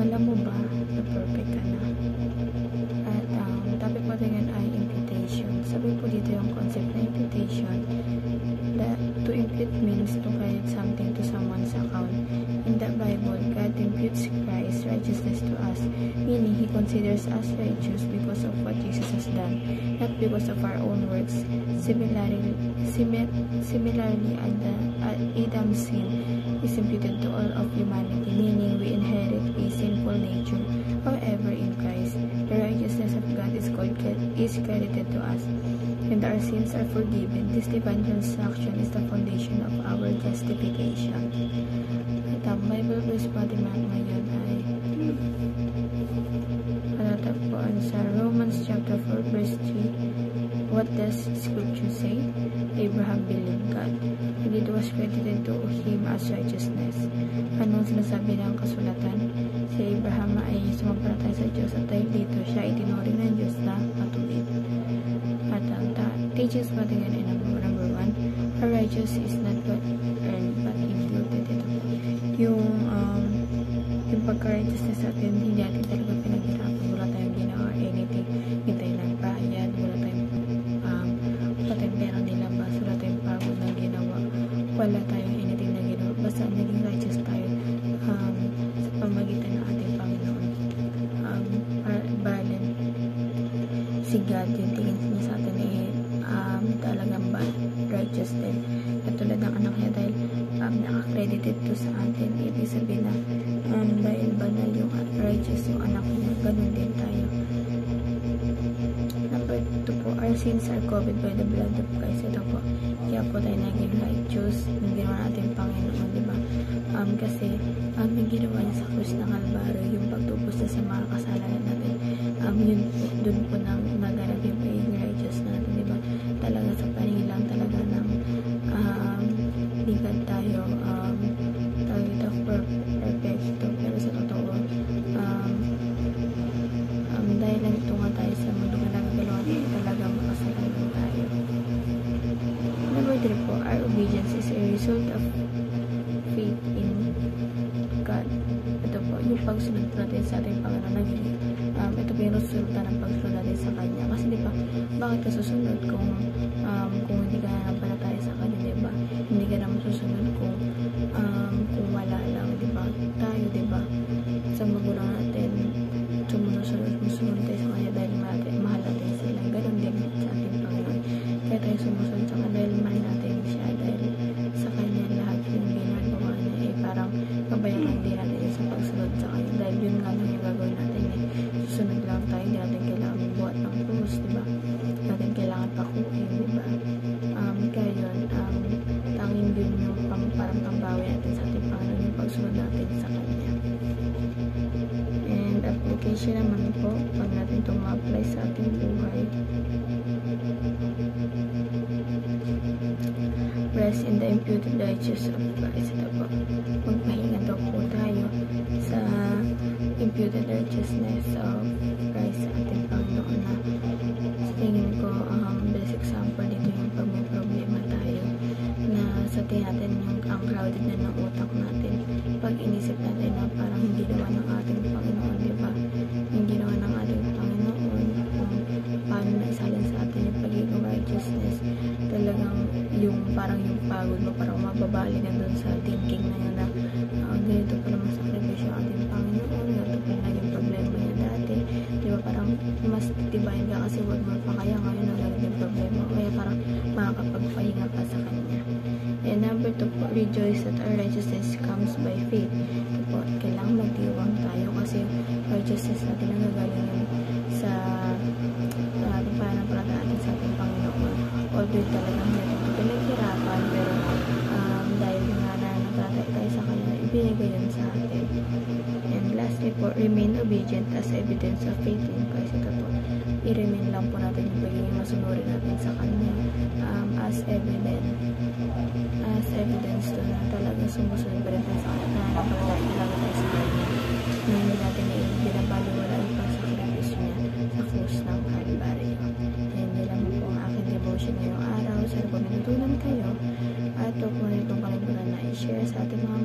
Alam mo ba na perfect ka na? At ang topic po ngayon ay imputation. Sabi po dito yung concept na imputation, that to impute means to credit something to someone's account. In the Bible, God imputes Christ's righteousness to us, meaning He considers us righteous because of what Jesus has done, not because of our own works. Similarly, Adam's sin is imputed to all of humanity, meaning we inherit a sinful nature. However, in Christ, the righteousness of God is credited to us, and our sins are forgiven. This divine transaction is the foundation of our justification. At ang Bible verse natin ngayon ay palatagpuan sa Romans chapter 4 verse 3. What does Scripture say? Abraham believed God, and it was credited to him as righteousness. Anong sinasabi ng kasulatan? Si Abraham ay sumampalataya sa Diyos at dahil dito siya itinuring ng Diyos na matuwid. At ang teachings natin ngayon ay number 1, our righteous is not what earned but imputed. Ito po. Yung pagka-righteousness natin, hindi natin talaga pinaghirapan. Wala tayong ginawa or anything. Hindi tayo nagbayad. Wala tayong pera nilabas. Wala tayong pagod na ginawa. Wala tayong anything na ginawa. Basta naging righteous tayo sa pamagitan ng ating Panginoon. Balen. Si God, yung tingin niya sa atin talagang righteous din. Katulad ng anak niya dahil naka-credited to sa atin. Ibig sabihin na dahil banal yung righteous yung anak niya, ganun din tayo. Number 2 po, our sins are covered by the blood of Christ. Ito po, kaya po tayo naging righteous yung ginawa natin Panginoon, diba? Kasi yung ginawa niya sa krus ng Kalbaryo, yung pagtubos na sa mga kasalanan natin, yun po, dun po nang naganap yung pagiging righteous natin, diba? Talaga sa paningin lang talaga ng ligad tayo, tawag ito perfecto, pero sa totoo, dahil lang ito nga tayo sa mundo na nagagalaw natin, talaga makasalanan tayo. Number 3 po, our obedience is a result of faith in God. Ito po, yung pagsunod natin sa ating Panginoon, ito po yung resulta ng pagsunod natin sa Kanya. Kasi diba, bakit ka susunod kung hindi ka nanampalataya sa Kanya, diba? Hindi ka naman susunod kung wala lang, diba? Tayo, diba? Sa magulang natin, sumusunod tayo sa Kanya dahil mahal natin sila. Ganon din sa ating Panginoon. Kaya tayo sumusunod sa Kanya dahil mahal natin siya, dahil sa Kanya lahat yung ginagawa niya parang kabayaran din natin sa pagsunod sa Kanya, dahil yun nga lang yung gagawin natin susunod lang tayo, hindi natin kailangan magbuhat ng krus, diba? Hindi natin kailangan pakuin, diba? Kaya yun, tanging din yung parang pambawi natin sa ating Panginoon, yung pagsunod natin sa Kanya. And application naman po, pag natin itong ma-apply sa ating buhay, rest in the imputed righteousness of Christ. Ito po, magpahinga daw po tayo sa imputed righteousness of Christ sa ating Panginoon, na sa tingin ko, best example dito yung pag may problema tayo, na sa tingin natin yung ang crowded na ng utak natin, pag inisip natin na parang hindi naman ng ating Panginoon, diba? Hindi naman ng ating Panginoon kung paano na isalin sa atin yung pagiging righteousness, talagang yung parang yung pagod mo, parang mababali na dun sa thinking na yun na ganito pa naman sakripisyo ang ating Panginoon, ganito pa lang yung problema niya dati, diba? Parang mas titibayin ka kasi wag mo pa, kaya ngayon na ganito yung problema, kaya parang makakapagpahinga ka sa Kanya. And number 2 po, rejoice that our righteousness comes by faith. Ito po, kailangan magdiwang tayo kasi righteousness natin ang gagaling sa ating pananampalataya natin sa ating Panginoon. Although talagang natin ito pinaghirapan, pero dahil nga nananampalataya tayo sa Kanya, ibinigay yun sa atin. And lastly po, remain obedient as evidence of faith in Christ. Ito po, i-remain lang po natin yung pagiging masunurin natin sa Kanya as evidence to na talagang sumusunod pa rin tayo sa Kanya, nananampalataya talaga tayo sa Kanya, na hindi natin binabaliwala yung pagsakripisyo niya sa krus ng Kalbaryo. And nila mo po ang aking devotion ngayong araw. Sana po may natutunan kayo at huwag mo na itong kalimutan na i-share sa ating mga